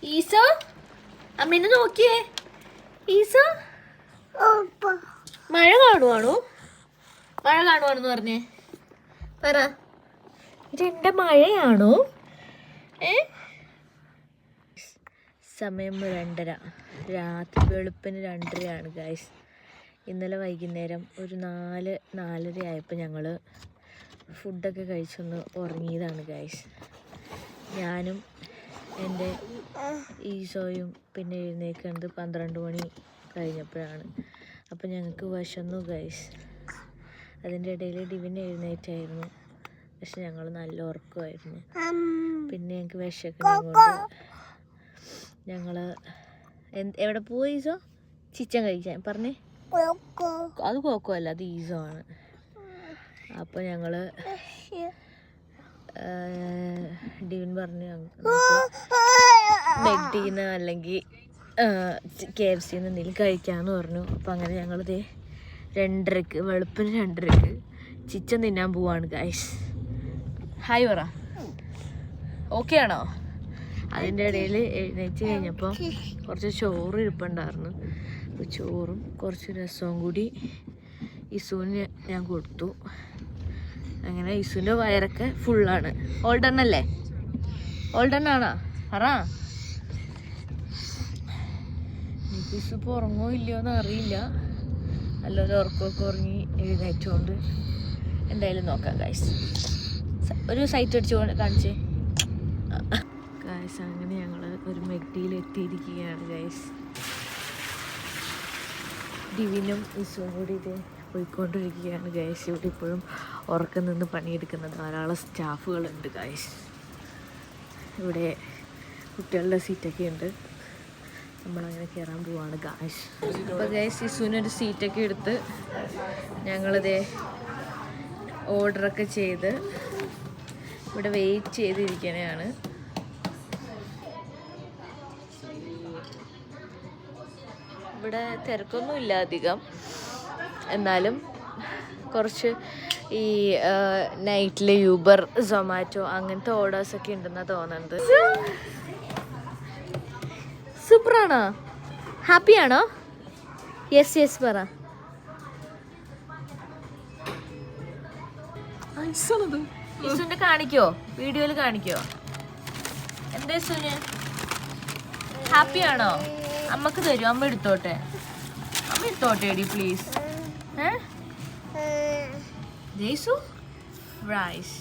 ഈസോ അമ്മേനെ നോക്കിയേ. ഈസോ മഴ കാണുവാണോ? മഴ കാണുവാണെന്ന് പറഞ്ഞേ പറ. ഇതെന്റെ മഴയാണോ? സമയം 2:30, രാത്രി വെളുപ്പിന് 2:30 ഗൈസ്. ഇന്നലെ വൈകുന്നേരം ഒരു 4-4:30 ആയപ്പോൾ ഞങ്ങൾ ഫുഡൊക്കെ കഴിച്ചൊന്ന് ഉറങ്ങിയതാണ് ഗൈസ്. ഞാനും എൻ്റെ ഈസോയും പിന്നെ എഴുന്നേൽക്കുന്നത് 12 മണി കഴിഞ്ഞപ്പോഴാണ്. അപ്പോൾ ഞങ്ങൾക്ക് വിശന്നു ഗൈസ്. അതിൻ്റെ ഇടയിൽ ഡിവിൻ എഴുന്നേറ്റായിരുന്നു, പക്ഷെ ഞങ്ങൾ നല്ല ഉറക്കമായിരുന്നു. പിന്നെ ഞങ്ങൾക്ക് വിശക്കണയും കൊണ്ട് ഞങ്ങൾ എവിടെ പോയി ഈസോ? ചിക്കൻ കഴിക്കാൻ പറഞ്ഞേ. അത് കോക്കോ അല്ല, അത് ഈസോ ആണ്. അപ്പോൾ ഞങ്ങൾ ഡിവിൻ പറഞ്ഞു മെക്ഡീന്ന് അല്ലെങ്കിൽ KFC എന്തെങ്കിലും കഴിക്കാമെന്ന് പറഞ്ഞു. അപ്പോൾ അങ്ങനെ ഞങ്ങളിതേ 2:30 വെളുപ്പിന് 2:30 ചിക്കൻ തിന്നാൻ പോവാണ് ഗൈസ്. ഹായ് പറ. ഓക്കെ ആണോ? അതിൻ്റെ ഇടയിൽ എഴുന്നേറ്റ് കഴിഞ്ഞപ്പോൾ കുറച്ച് ചോറ് ഇരിപ്പുണ്ടായിരുന്നു. അപ്പോൾ ചോറും കുറച്ച് രസവും കൂടി ഇസുവിന് ഞാൻ കൊടുത്തു. അങ്ങനെ ഇസുവിൻ്റെ വയറൊക്കെ ഫുള്ളാണ്. ഓൾഡൺ അല്ലേ? ഓൾഡൺ ആണോ പറ. എനിക്ക് ഇസു ഇപ്പോൾ ഉറങ്ങോ ഇല്ലയോ എന്ന് അറിയില്ല. നല്ലൊരു ഉറക്കമൊക്കെ ഉറങ്ങി എഴുന്നേറ്റുകൊണ്ട് എന്തായാലും നോക്കാം ഗൈസ്. ഒരു സൈറ്റ് അടിച്ച് കാണിച്ചേ ഗൈസ്. അങ്ങനെ ഞങ്ങൾ ഒരു മെഗ്ഡിയിൽ എത്തിയിരിക്കുകയാണ് ഗൈസ്. ഡിവിനും ഇസുവും കൂടി ഇത് പോയിക്കൊണ്ടിരിക്കുകയാണ് ഗൈസ്. ഇവിടെ ഇപ്പോഴും ഉറക്കം നിന്ന് പണിയെടുക്കുന്ന ധാരാളം സ്റ്റാഫുകളുണ്ട് ഗൈസ്. ഇവിടെ കുട്ടികളുടെ സീറ്റൊക്കെ ഉണ്ട്. നമ്മളങ്ങനെ കയറാൻ പോവാണ് ഗൈസ്. അപ്പോൾ ഗൈസ് ഇസുവിനൊരു സീറ്റൊക്കെ എടുത്ത് ഞങ്ങളിതേ ഓർഡറൊക്കെ ചെയ്ത് ഇവിടെ വെയിറ്റ് ചെയ്തിരിക്കണതാണ്. ഇവിടെ തിരക്കൊന്നും ഇല്ല അധികം, എന്നാലും കുറച്ച് ഈ നൈറ്റിൽ യൂബർ, സൊമാറ്റോ അങ്ങനത്തെ ഓർഡേഴ്സൊക്കെ ഉണ്ടെന്നാണ് തോന്നുന്നത്. സൂപ്പറാണോ? ഹാപ്പിയാണോ? യെസ് യെസ് പറ. ഇസുവിന്റെ കാണിക്കോ? വീഡിയോയിൽ കാണിക്കോ? എന്താ ഇസുവിന്? ഹാപ്പിയാണോ? അമ്മക്ക് തരൂ, അമ്മ എടുത്തോട്ടെ. അമ്മ എടുത്തോട്ടെ എടി പ്ലീസ്. ജയ്സു റൈസ്